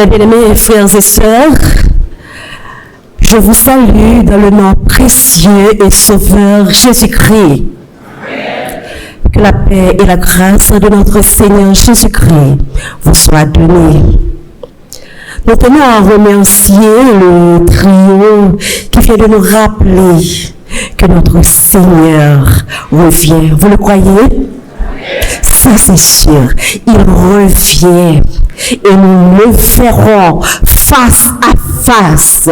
Mes bien-aimés frères et sœurs, je vous salue dans le nom précieux et sauveur Jésus-Christ. Que la paix et la grâce de notre Seigneur Jésus-Christ vous soient données. Nous tenons à remercier le trio qui vient de nous rappeler que notre Seigneur revient. Vous le croyez? Ça c'est sûr, il revient et nous le verrons face à face.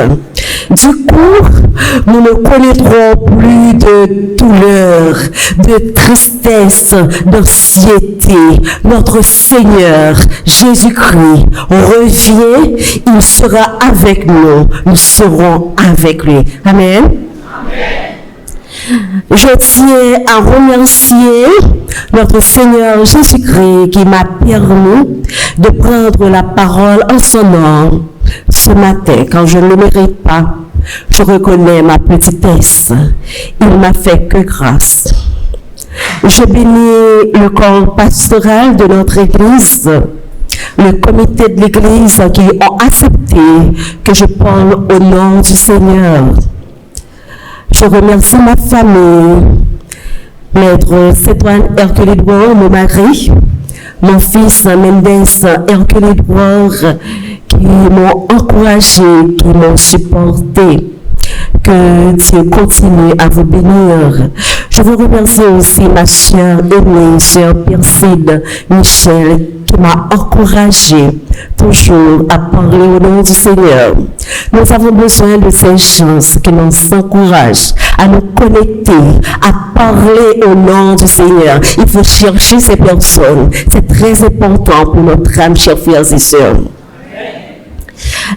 Du coup, nous ne connaîtrons plus de douleur, de tristesse, d'anxiété. Notre Seigneur Jésus-Christ revient, il sera avec nous, nous serons avec lui. Amen. Amen. Je tiens à remercier notre Seigneur Jésus-Christ qui m'a permis de prendre la parole en son nom ce matin quand je ne le mérite pas. Je reconnais ma petitesse. Il m'a fait que grâce. Je bénis le corps pastoral de notre Église, le comité de l'Église qui ont accepté que je parle au nom du Seigneur. Je remercie ma famille, Maître Cétoine Hercule-Edouard, mon mari, mon fils Mendes Hercule-Edouard, qui m'ont encouragé, qui m'ont supporté. Que Dieu continue à vous bénir. Je vous remercie aussi ma sœur aînée, sœur Perside Michel, qui m'a encouragé toujours à parler au nom du Seigneur. Nous avons besoin de ces gens qui nous encouragent à nous connecter, à parler au nom du Seigneur. Il faut chercher ces personnes. C'est très important pour notre âme, chers frères et sœurs.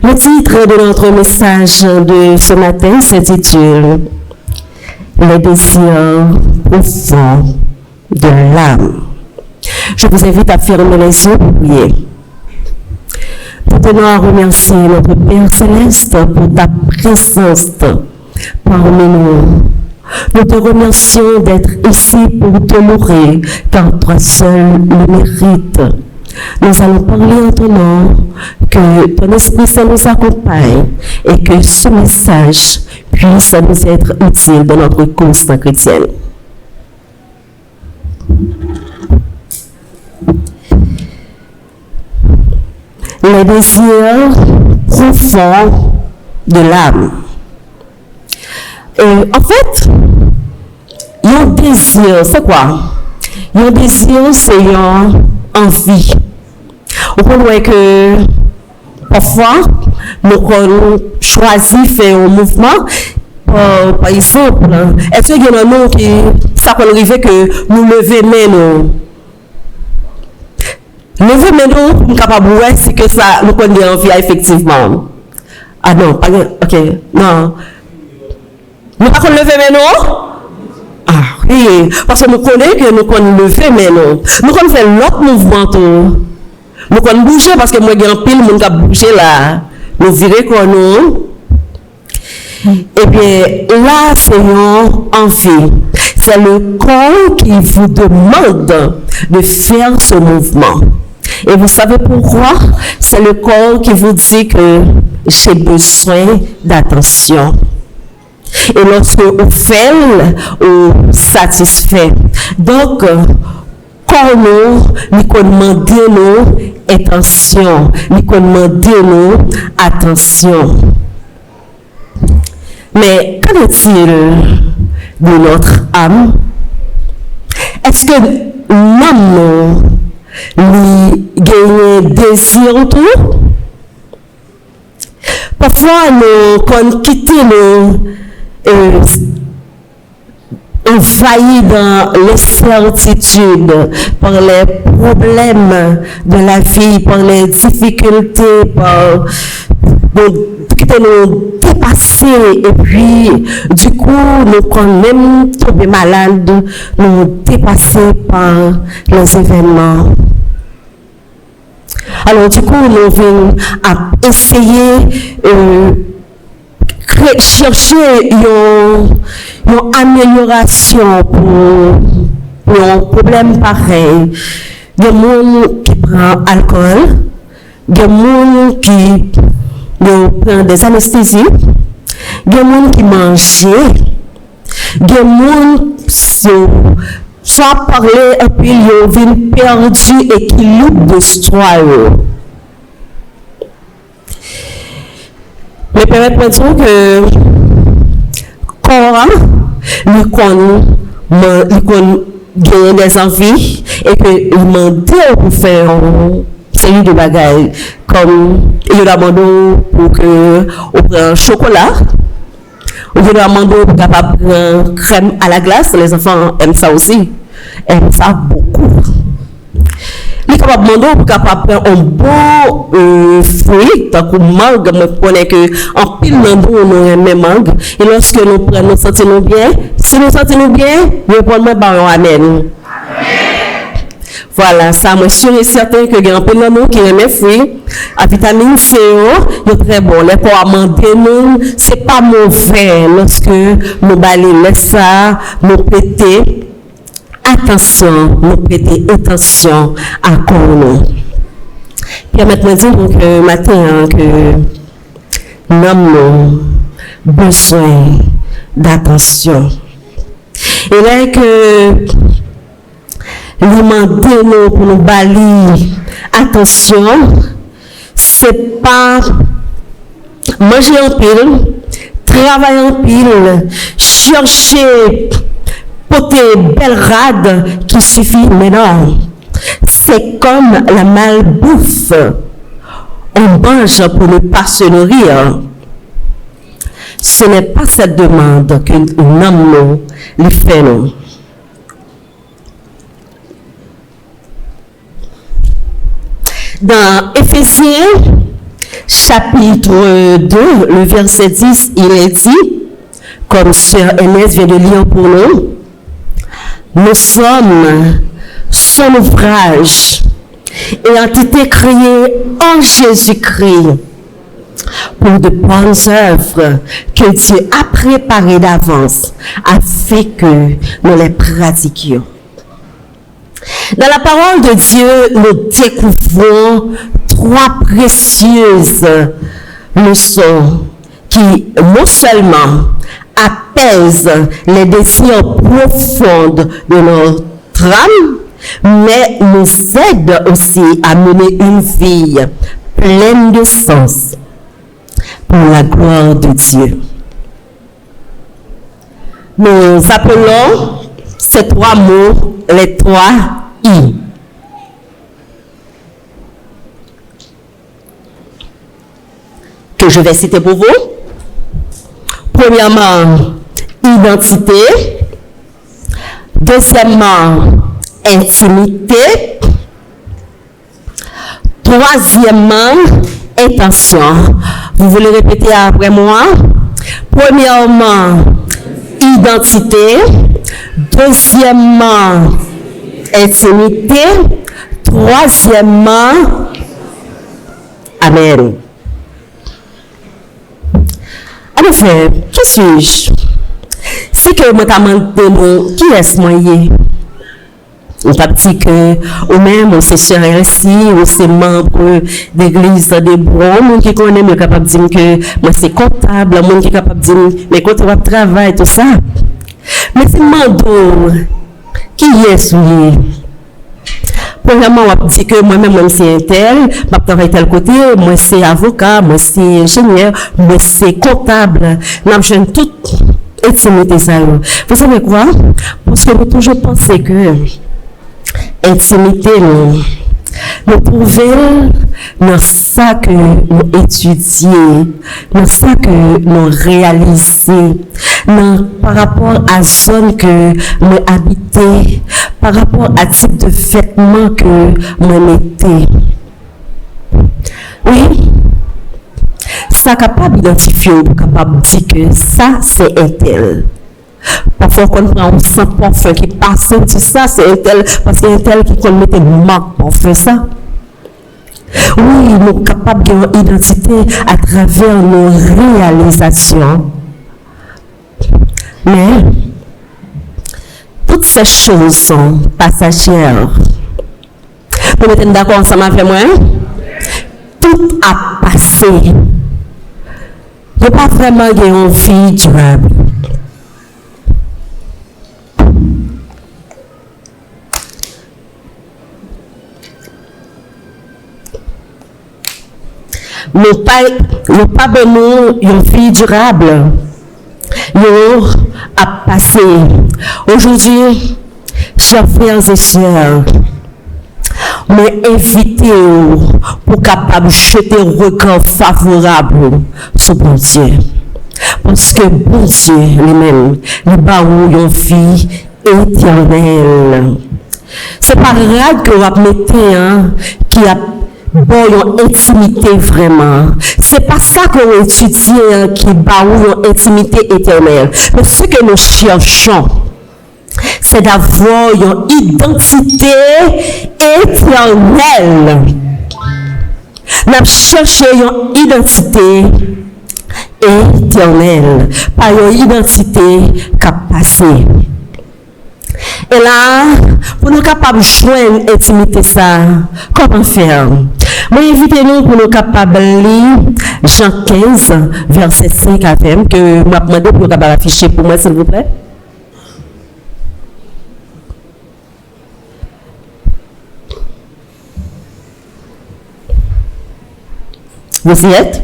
Le titre de notre message de ce matin s'intitule « Les désirs profonds de l'âme ». Je vous invite à fermer les yeux pour prier. Nous tenons à remercier notre Père Céleste pour ta présence parmi nous. Nous te remercions d'être ici pour t'honorer, car toi seul le mérites. Nous allons parler en ton nom, que ton Esprit Saint nous accompagne et que ce message puisse nous être utile dans notre cause chrétienne. Les désirs profonds de l'âme. En fait, un désir, c'est quoi? Un désir, c'est une envie. On voit que parfois, nous choisissons faire un mouvement. Par exemple, est-ce qu'il y a un nom qui, ça peut arriver que nous lever main, lever main, nous sommes capables de voir si que ça nous connaît envie effectivement. Ah non, pas ok, non. Nous ne pouvons pas lever main, non? Ah oui, parce que nous connaissons que nous pouvons lever main, non. Nous pouvons faire l'autre mouvement, nous pouvons bouger parce que moi, j'ai un pile, nous pouvons bouger là. Nous virer quoi, nous? Eh bien, là, c'est une envie. C'est le corps qui vous demande de faire ce mouvement. Et vous savez pourquoi? C'est le corps qui vous dit que j'ai besoin d'attention. Et lorsque vous faites, vous satisfait. Donc, quand nous demandons attention, nous demandons attention. Mais qu'en est-il de notre âme? Est-ce que l'âme gagne désir tout? Parfois, quand nous quittons envahi dans l'incertitude, par les problèmes de la vie, par les difficultés, par nous dépasser et puis du coup nous quand même tomber malade, nous dépasser par les événements. Alors du coup nous venons à essayer chercher une amélioration pour un problème pareil. Il y a des gens qui prennent alcool, il y a des gens qui prennent des anesthésies, il y a des gens qui mangent, il y a des gens qui soit parler et puis ils viennent perdu l'équilibre de soi. Mais permettez-moi que corps lui gagner des envies et que il demande pour faire série de bagages comme il demande pour que on prend chocolat, il demande pour capable prendre crème à la glace. Les enfants aiment ça aussi, aiment ça beaucoup. Il est capable de demander pour capable prendre un bon fruit, tant que mangue, moi je connais que en pile d'endroits on a même mangue. Et lorsque nous prenons, nous sentons bien. Si nous sentons bien, nous répondons par un amen. Voilà, ça, moi, je suis sûr et certain que il y a un peu de nous qui aiment les fruits. La vitamine C, c'est très bon. Les poids amendés, c'est pas mauvais lorsque nous balayons ça, nous prêtons attention, à quoi. Permettez-moi de dire que matin, que nous avons besoin d'attention. Et là que demander pour nous balayer attention, c'est pas manger en pile, travailler en pile, chercher porter belle rade qui suffit, mais non. C'est comme la malbouffe. On mange pour ne pas se nourrir. Ce n'est pas cette demande que l'homme lui fait. Non. Dans Éphésiens, chapitre 2, le verset 10, il est dit, comme Sœur Agnès vient de lire pour nous, nous sommes son ouvrage ayant été créé en Jésus-Christ pour de bonnes œuvres que Dieu a préparées d'avance afin que nous les pratiquions. Dans la parole de Dieu, nous découvrons trois précieuses leçons qui non seulement apaisent les désirs profonds de notre âme, mais nous aident aussi à mener une vie pleine de sens pour la gloire de Dieu. Nous appelons ces trois mots les trois I. Que je vais citer pour vous. Premièrement, identité. Deuxièmement, intimité. Troisièmement, intention. Vous voulez répéter après moi? Premièrement, identité. Deuxièmement, intimité. Troisièmement, amen. En effet, qui suis-je? Si que moi demande qui est-ce moi? On t'a dit que ou même c'est sœur ici ou c'est membre d'église de Bron, monde qui connaît me capable de dire que moi c'est comptable, monde qui est capable de dire mais quand on va travailler tout ça. Mais c'est mando qui est-ce lui? Premièrement, on dit que moi-même, c'est un tel, je travaille tel côté, moi c'est avocat, moi c'est ingénieur, moi c'est comptable. Nous avons toute intimité ça. Vous savez quoi? Parce que nous toujours pensé que intimité, nous trouvons dans ça que nous étudions, dans ça que nous réalisons, par rapport à la zone que nous habitons, par rapport à type de vêtements que nous mettons. Oui, ça capable d'identifier, capable de dire que ça c'est un tel. Parfois, quand on prend un sang parfum qui passe, on dit ça c'est un tel, parce qu'il y a un tel qui peut mettre une marque pour faire ça. Oui, nous sommes capables d'avoir une identité à travers nos réalisations. Mais, toutes ces choses sont passagères. Vous mettez d'accord ensemble avec moi? tout a passé. Il n'y a pas vraiment une vie durable. Nous pas besoin d'une vie durable. Nous a passé. Aujourd'hui, chers frères et sœurs, mais invitez-vous pour capable jeter un regard favorable sur bon Dieu. Parce que bon Dieu lui-même, il bat une vie éternelle. C'est pas rare que vous mettez qui a bon intimité vraiment. C'est pas ça qu'on étudie qui bat une intimité éternelle. Mais ce que nous cherchons, c'est d'avoir une identité éternelle. Nous cherchons une identité éternelle, pas une identité qui a passé. Et là, pour nous capables de joindre l'intimité, ça, comment faire? Moi, invitez-nous pour nous capables de lire Jean 15, verset 5 à 20, que moi, demandé pour nous capables d'afficher pour moi, s'il vous plaît. Vous y êtes?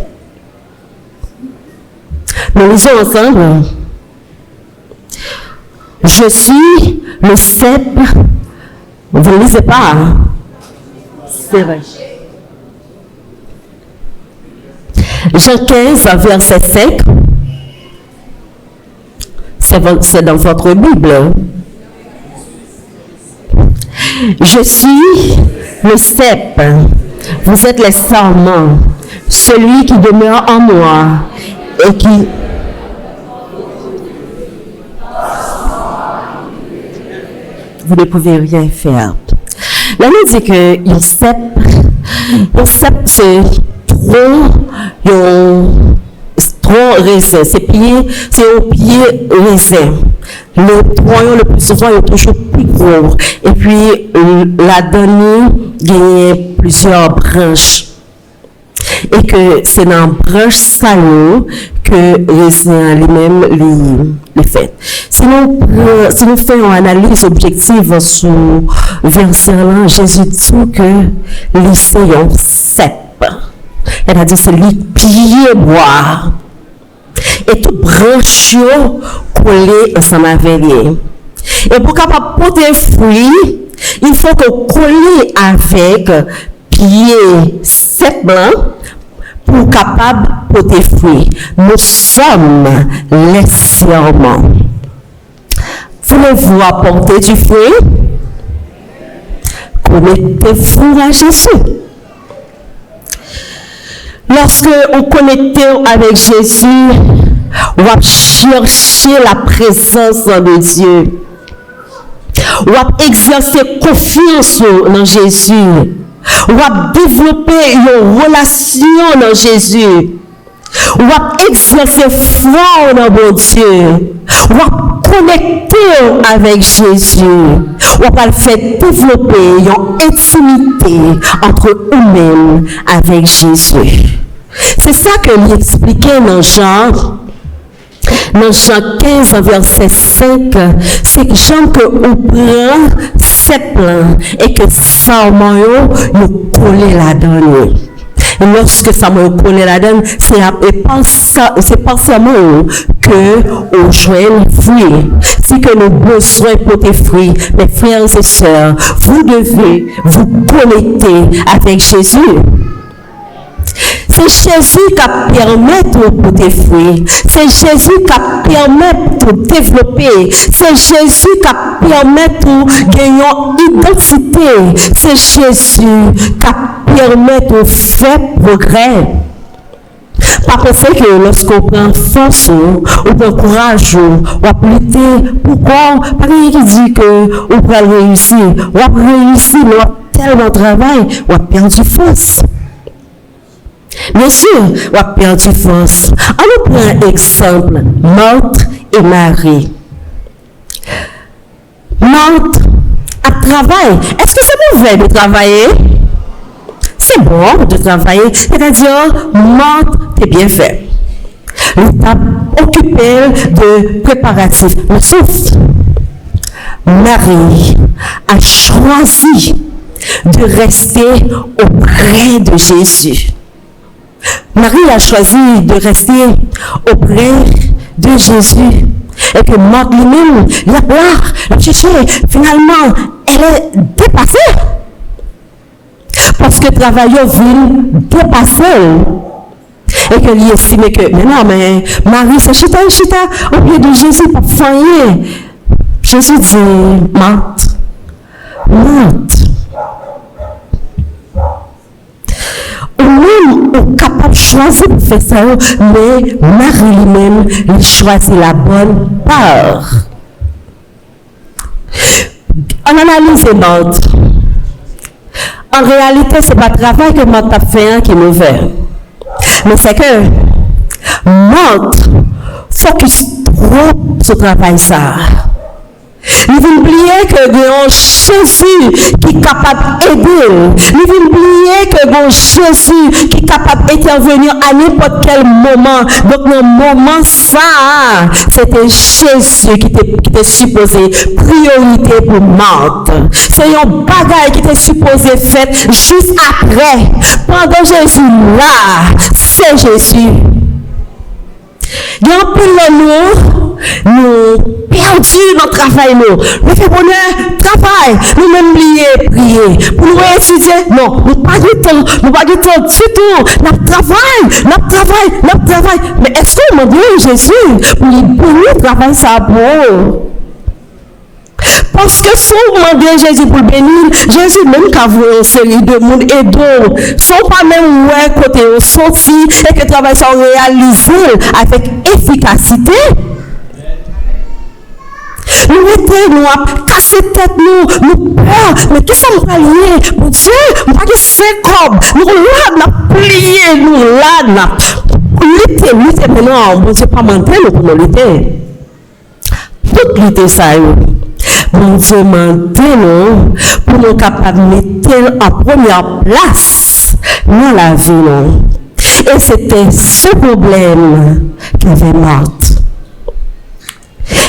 Nous lisons ensemble. Je suis le cep. Vous ne lisez pas? C'est vrai. Jean 15, verset 5. C'est dans votre Bible. Je suis le cep. Vous êtes les sarments. Celui qui demeure en moi et qui... Vous ne pouvez rien faire. Là, on dit que le cep, c'est trop raisin. C'est au pied raisin. Le tronc, le plus souvent, est toujours plus gros. Et puis, la donne, il y a plusieurs branches. Et que c'est dans la branche salon que le lui-même les fait. Si nous faisons une analyse objective sur verset-là, Jésus dit que c'est un cep. C'est-à-dire c'est le pied bois. Et tout branche collé ensemble avec lui. Et pour capable porter fruit, il faut que coller avec pied cep blanc pour capable porter fruit. Nous sommes les serments. Voulez-vous apporter du fruit? Connectez-vous à Jésus. Lorsque vous connectez avec Jésus, vous cherchez la présence de Dieu. Vous exercez confiance dans Jésus. Vous développer une relation dans Jésus. Vous exercer foi dans mon Dieu. Vous connecter avec Jésus. Vous faire développer une intimité entre vous-même avec Jésus. C'est ça que lui expliquait dans Jean 15, verset 5, c'est que Jean que on prend cette plan et que Samuel nous colle la donne. Et lorsque Samuel colle la donne, c'est partiellement que on joint fruit. C'est que nous besoin pour des fruits. Mes frères et sœurs, vous devez vous connecter avec Jésus. C'est Jésus qui permet de tes fruits. C'est Jésus qui permet de développer. C'est Jésus qui permet de gagner une identité. C'est Jésus qui permet de faire progrès. Pas penser que lorsqu'on prend force, on prend courage, on va lutter. Pourquoi? Pas quelqu'un qui dit que on va réussir. On va réussir, mais on va tellement travail, on va perdre force. Bien sûr, on a perdu force. On prend un exemple, Marthe et Marie. Marthe a travaillé. Est-ce que c'est mauvais de travailler? c'est bon de travailler, c'est-à-dire, monte tes bienfaits. L'étape occupée de préparatifs. Mais sauf, Marie a choisi de rester auprès de Jésus. Marie a choisi de rester auprès de Jésus. Et que Marthe lui-même, la cherché, finalement, elle est dépassée. Parce que travailleur vient dépasser. Et qu'elle y estime que, mais non, mais Marie, c'est chita au pied de Jésus pour faire. Jésus dit, Marthe, ou même capable de choisir de faire ça, mais Marie lui-même, il choisit la bonne part. On analyse Marthe. En réalité, ce n'est pas le travail que Marthe a fait qui est mauvais. Mais c'est que Marthe focus trop sur le travail ça. Il veut oublier que Jésus qui est capable d'aider. Il veut oublier que Jésus qui est capable d'intervenir à n'importe quel moment. Donc, dans le moment ça, c'était Jésus qui était supposé priorité pour Marthe. C'est un bagage qui était supposé faire juste après. Pendant Jésus là, c'est Jésus. Il y a un peu de nous perdu notre travail, nous fait bonheur, travail, nous même prier, pour nous étudier, non, nous pas du temps du tout, notre travail, mais est-ce qu'on m'a dit Jésus, pour nous travail ça bon? Parce que si vous demandez Jésus pour le bénir, Jésus même qui a vu une série de monde et d'autres, sont pas même ouais côté au sorti et que le travail soit réalisé avec efficacité. Nous avons cassé tête, nous peur, mais qu'est-ce que nous va lier? Mon Dieu, nous pas de 5 hommes, nous là, nous plié, nous là, nous lutter, mais non, bon Dieu, pas mentir, nous pour lutter. Toute lutter ça, bon Dieu nous pour nous capables de mettre en première place dans la vie. Non? Et c'était ce problème qu'avait Marthe.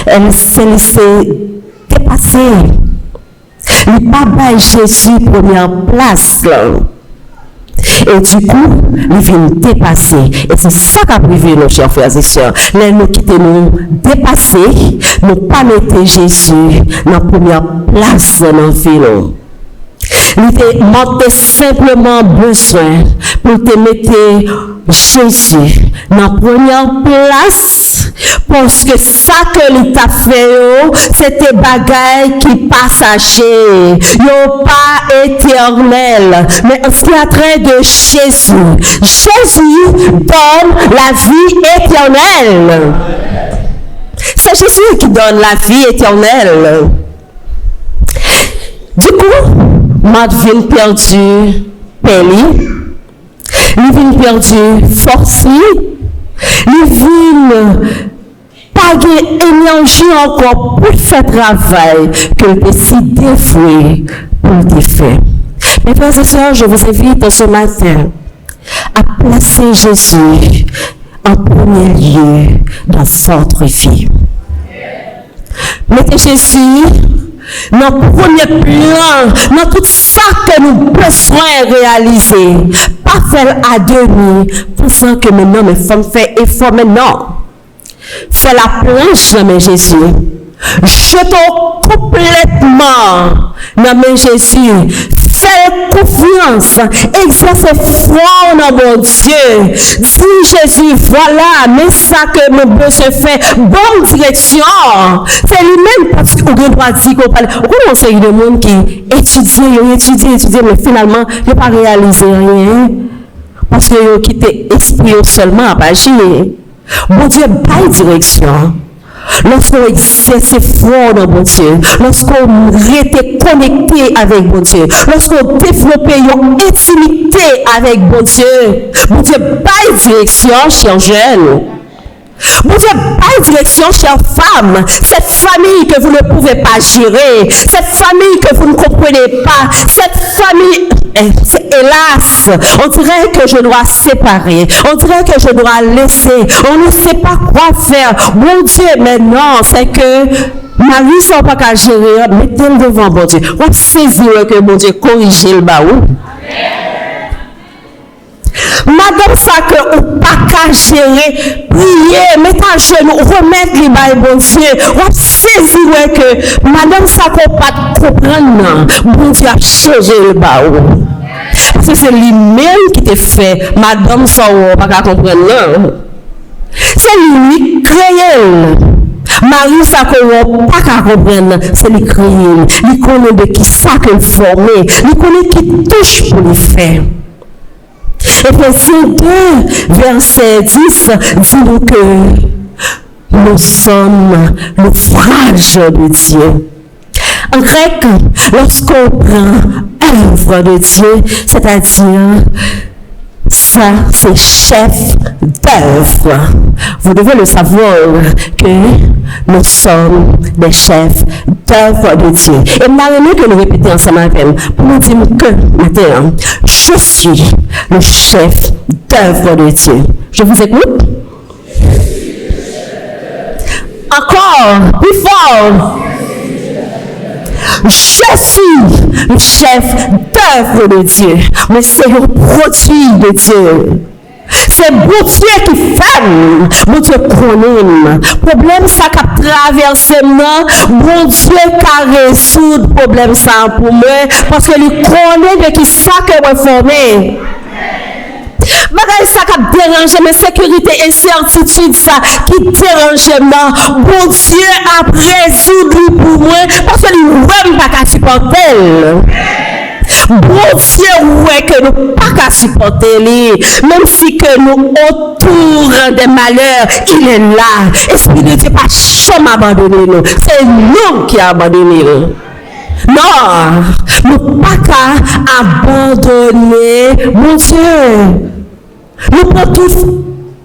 Elle s'est laissée dépasser. Il n'a pas Jésus première place. Là. Et du coup, il vient dépasser. Et c'est ça qu'a privé nos chers frères et sœurs. Là, nous quittons nous dépasser, nous pas mettre Jésus dans la première place dans nos vies. Il manquait simplement besoin pour te mettre Jésus dans la première place. Parce que ça que il t'a fait, c'était bagaille qui passager, yo pas éternel. Mais en ce qui a trait de Jésus, Jésus donne la vie éternelle. C'est Jésus qui donne la vie éternelle. Du coup, Marthe vient perdu Péli, il vient perdu force, il vient pas d'énergie encore pour faire travail que décide de faire pour te faire. Mes frères et sœurs, je vous invite ce matin à placer Jésus en premier lieu dans votre vie. Mettez Jésus dans le premier plan, dans tout ça que nous besoin réaliser. Pas faire à demi, pensant que maintenant mes femmes font effort, mais non. Fais la planche dans mes Jésus. Jetons complètement dans mes Jésus. Fais confiance. Exercez foi dans mon Dieu. Dis Jésus, voilà, mais ça que mon besoin fait, bonne direction. C'est lui-même parce qu'on doit dire qu'on parle. Comment c'est le monde qui étudie, mais finalement, il n'a pas réalisé rien. Parce qu'il a quitté l'esprit seulement à agir. Mon Dieu, pas de direction. Lorsqu'on exerce fort dans mon Dieu, lorsqu'on reste connecté avec mon Dieu, lorsqu'on développe une intimité avec mon Dieu, pas de direction, chers jeunes. Bon Dieu, par direction, chère femme, cette famille que vous ne pouvez pas gérer, cette famille que vous ne comprenez pas, cette famille, hélas, on dirait que je dois séparer, on dirait que je dois laisser, on ne sait pas quoi faire. Bon Dieu, mais non, c'est que ma vie ne pas qu'à gérer, mettez-le devant bon Dieu. On saisit que bon Dieu corrige le baou. Madame, ça que ou pas qu'à gérer, prier, mettre à genoux, remettre les bails, bon Dieu. On saisit que madame, ça qu'on pas comprendre, bon Dieu a changé le baou. Parce que c'est lui-même qui te fait, madame, ça on pas qu'à comprendre. C'est lui qui crée. Marie, ça qu'on pas qu'à comprendre, c'est lui créé. Il connaît de qui ça qu'il formé, il connaît qui touche pour le faire. Éphésiens 2, verset 10, dit-nous que nous sommes l'ouvrage de Dieu. En grec, lorsqu'on prend œuvre de Dieu, c'est-à-dire ça, c'est chef d'œuvre. Vous devez le savoir que nous sommes des chefs d'œuvre de Dieu. Et malgré que nous répétons ensemble avec elle, pour nous dire que maintenant, je suis le chef d'œuvre de Dieu. Je vous écoute. Encore, plus fort. Je suis le chef d'œuvre de Dieu, mais c'est le produit de Dieu. C'est bon Dieu qui fait, bon Dieu connaît. Problème ça qui a traversé moi, bon Dieu qui a résoudre le problème ça pour moi, parce que il connaît de qui ça que vous formé. Bagay ça qui a dérangé mes sécurités et certitudes ça qui dérange moi. Bon Dieu a résolu pour moi parce que nous ne pas qu'à supporter. Bon Dieu ouais que nous pas qu'à supporter même si que nous autour des malheurs il est là. Esprit de Dieu pas jamais abandonné nous. C'est nous qui abandonné nous. Non, nous pas qu'à abandonner mon Dieu. Nous prenons tout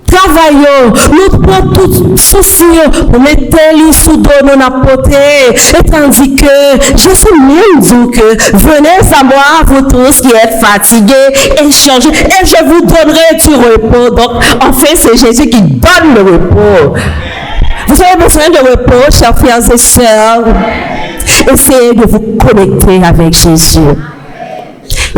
travaillons, nous prenons tout souci pour mettre les sous dos nous apporter. Et tandis que Jésus même dit que venez à moi, vous tous qui êtes fatigués, échangez, et je vous donnerai du repos. Donc, en fait, c'est Jésus qui donne le repos. Vous avez besoin de repos, chers frères et sœurs. Essayez de vous connecter avec Jésus.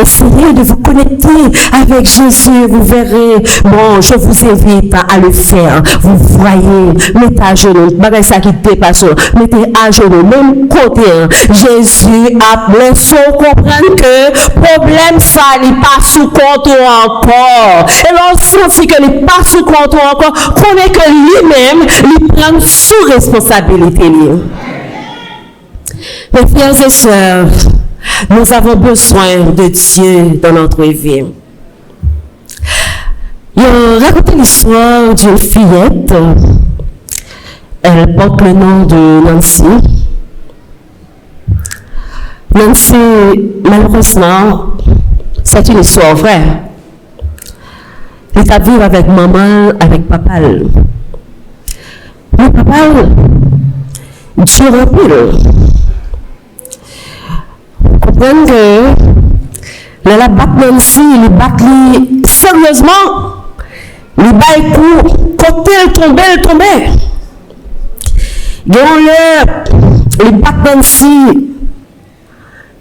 Essayez de vous connecter avec Jésus, vous verrez. Bon, je vous invite à le faire. Vous voyez, mettez à genoux, bagay ça qui dépasse, mettez à genoux, même côté. Jésus a laissé comprendre que problème ça n'est pas sous contrôle encore. Et lorsqu'on dit que n'est pas sous contrôle encore, connaît que lui-même, il prend sous responsabilité. Mes frères et sœurs, nous avons besoin de Dieu dans notre vie. Il a raconté l'histoire d'une fillette. Elle porte le nom de Nancy. Nancy, malheureusement, c'est une histoire vraie. Elle est à vivre avec maman, avec papa. Le papa, Dieu remplit. Comprendre que la bat Nancy, il bat sérieusement, il bat coup, côté elle tombait. Il bat Nancy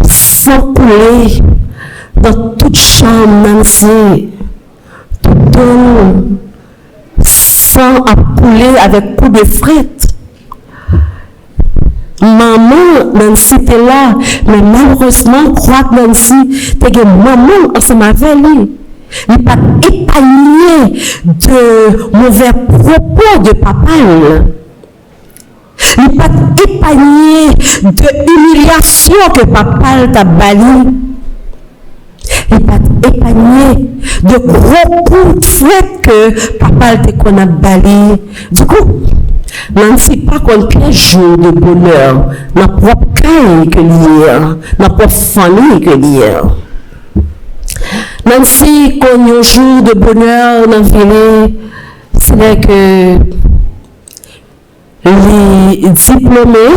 sans couler dans toute chambre Nancy, tout sans couler avec coup de fret. Maman, Nancy était là, mais malheureusement, crois que Nancy était maman ensemble avec lui. Il n'est pas épargné de mauvais propos de papa. Il n'est pas épargné de humiliation que papa t'a bali. Il n'est pas épargné de gros coups de fouet que papa t'a bali. Du coup, Nancy pas qu'on quel jour de bonheur, dans propre caille que l'hier, dans propre famille que l'hier. Nancy qu'on un jour de bonheur dans la ville, c'est là que les diplômés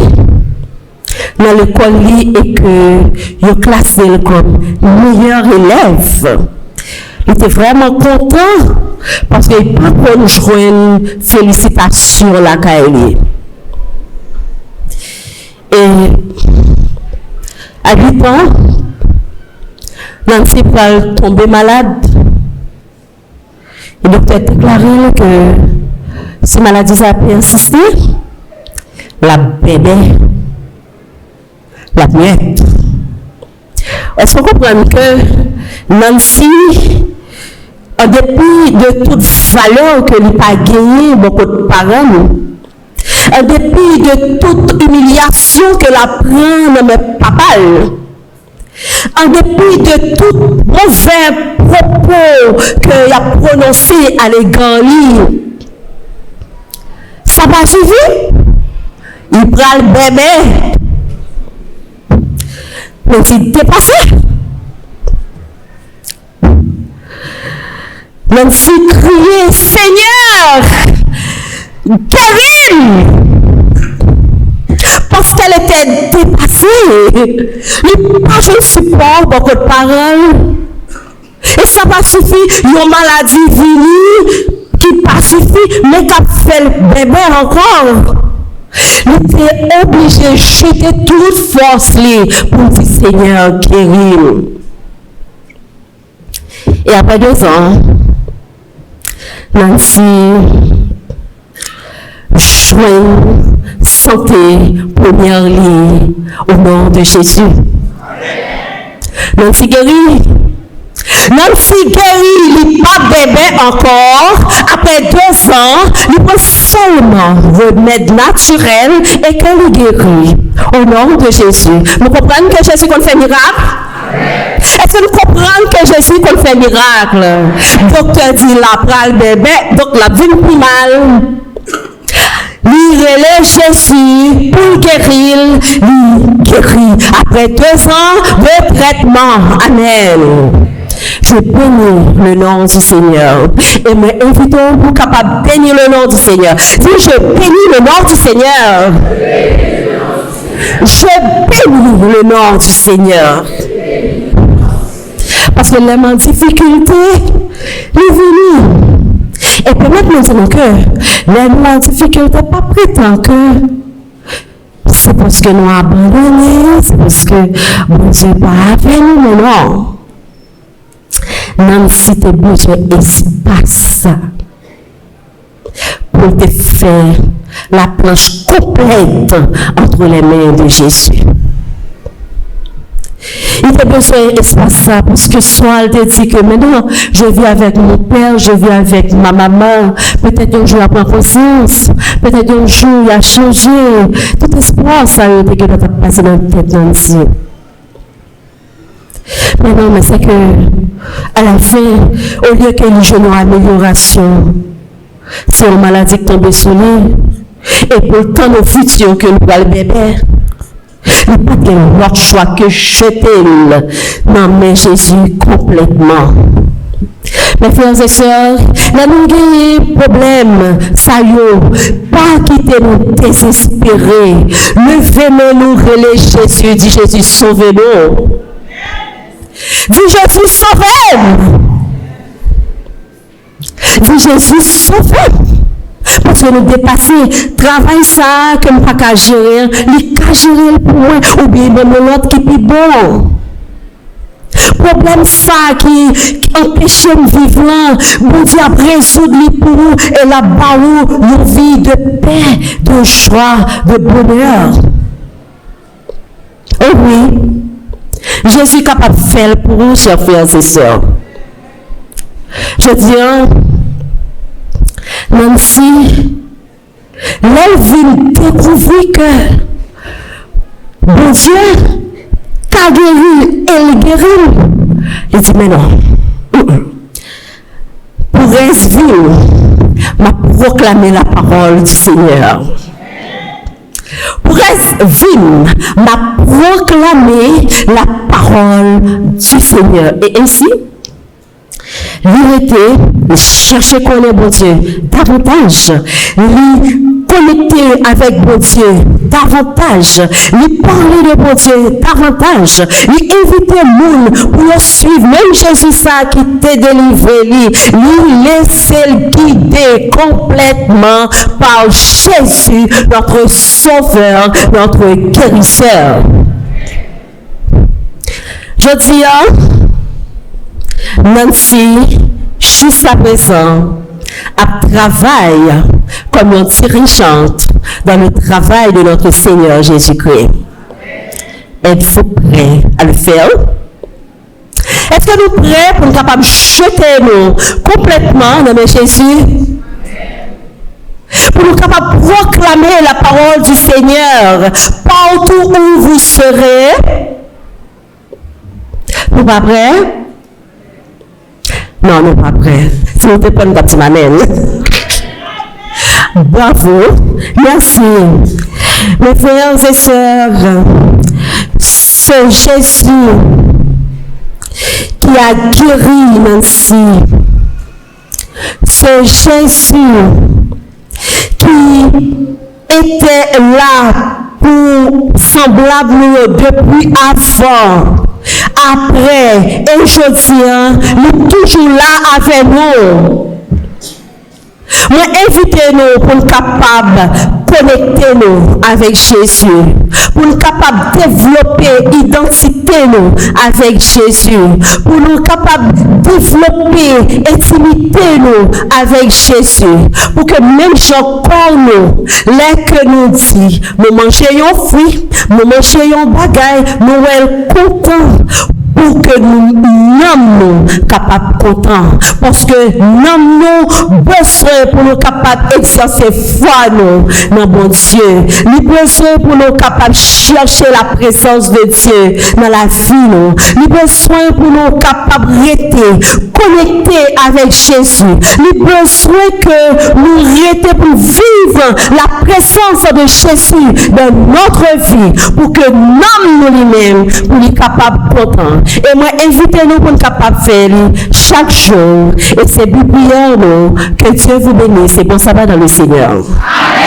dans l'école et que ils classé comme meilleur élève. Il était vraiment content parce qu'il n'a pas pu jouer une félicitation à la Kaeli. Et à 8 ans, Nancy va tomber malade. Le docteur a déclaré que si la maladie a persisté, la bébé, la muette. Est-ce qu'on comprend que Nancy, en dépit de toute valeur que n'a pas gagné beaucoup de parents, en dépit de toute humiliation que la prend dans mes papas, en dépit de tout mauvais propos qu'il a prononcé à l'égard lui, ça va suffire. Il prend le bébé. Mais il dépassé. Même si criait Seigneur, guéris, parce qu'elle était dépassée. Il n'a pas de support pour votre parole. Et ça va suffire. Une maladie venue qui n'a pas suffi, mais qui a fait le bébé encore. Il était obligé de jeter toute force pour dire Seigneur, guéris. Et après 2 ans, Nancy joint santé première ligne au nom de Jésus. Nancy guérit. Nancy guérit, il n'est pas bébé encore. Après 2 ans, il peut seulement remède naturel et qu'elle guérit. Au nom de Jésus. Nous comprenons que Jésus fait miracle? Est-ce que nous comprenons que Jésus fait miracle? Docteur dit la pral bébé, donc la vie plus mal. Il relève Jésus pour guérir, il guérit. Après 2 ans de traitement. Amen. Je bénis le nom du Seigneur. Et me invitons pour capable de bénir le nom du Seigneur. Dis, je bénis le nom du Seigneur. Je bénis le nom du Seigneur. Parce que l'homme en difficulté, il est venu. Et permettez maintenant que l'homme en difficulté pas prétend que c'est parce que nous abandonnés, c'est parce que bon Dieu pas avec nous, non. Même si tu as besoin d'espace pour te faire la planche complète entre les mains de Jésus. Il a besoin d'espace parce que soit elle te dit que maintenant je vis avec mon père, je vis avec ma maman, peut-être un jour elle prend conscience, peut-être un jour il a changé, tout espoir ça a été que tu as passé dans la tête Nancy. Mais non, mais c'est que à la fin, au lieu qu'il y ait une amélioration, c'est une maladie qui tombe sur lui. Et pour le temps au futur que nous allons le bébé, il n'y a pas de l'autre choix que jeter non mais Jésus complètement. Mes frères et sœurs, là nous avons un problème, ça y est, pas quitter nous désespérer. Levez-nous, nous relais Jésus, dit Jésus, sauvez-nous. Dis Jésus, sauvez-nous. Dis Jésus, sauvez-nous. Parce que nous dépassons, travail ça, que nous ne pouvons pas gérer, nous pouvons gérer pour moi, ou bien même l'autre qui est bon. Problème ça qui empêche de vivre là, bon Dieu a résoudre pour nous et la barre une vie de paix, de joie, de bonheur. Oh oui. Jésus est capable de faire pour vous, chers frères et sœurs. Je dis, même si l'elle découvrir que bon Dieu t'a guéri et le guérit, il dit, mais non. Pour rester m'a proclamé la parole du Seigneur. Pour vivre, m'a proclamé la parole du Seigneur. Et ainsi, l'unité, chercher qu'on est bon Dieu davantage, lui connecter avec bon Dieu davantage, lui parler de bon Dieu davantage, lui inviter le monde pour le suivre, même Jésus ça qui t'a délivré, lui laisser le guider complètement par Jésus, notre Sauveur, notre guérisseur. Je dis, Nancy, jusqu'à présent, elle travaille comme une dirigeante dans le travail de notre Seigneur Jésus-Christ. Êtes-vous prêts à le faire? Est-ce que nous sommes prêts pour être capables de jeter nous complètement dans Jésus? Pour nous capables de proclamer la parole du Seigneur partout où vous serez? Nous pas prêts? Non, nous pas prêts. Si vous ne prenez pas de m'amène. Bravo. Merci. Mes frères et sœurs, c'est Jésus qui a guéri Nancy. C'est Jésus qui était là pour semblable nous depuis avant. Après, et je dis, nous toujours là avec nous. Moi, invitez-nous pour nous capables de connecter nous avec Jésus, pour nous capables de développer l'identité nous avec Jésus, pour nous capables de développer intimité nous avec Jésus, pour que même gens comme nous, les que nous dit, nous mangeons fruits, nous mangeons bagaille, nous sommes contents. Pour que nous sommes capables de contents. Parce que nous avons besoin pour nous capables d'exercer foi nous dans bon Dieu. Nous avons besoin pour nous capables de chercher la présence de Dieu dans la vie. Nous avons besoin pour nous capables de rester connectés avec Jésus. Nous avons besoin que nous restions pour vivre la présence de Jésus dans notre vie. Pour que nous nous-mêmes, pour nous capables de contents. Et moi, invitez-nous pour nous capables de faire chaque jour. Et c'est prière nous que Dieu vous bénisse. Et bon sabbat dans le Seigneur. Amen.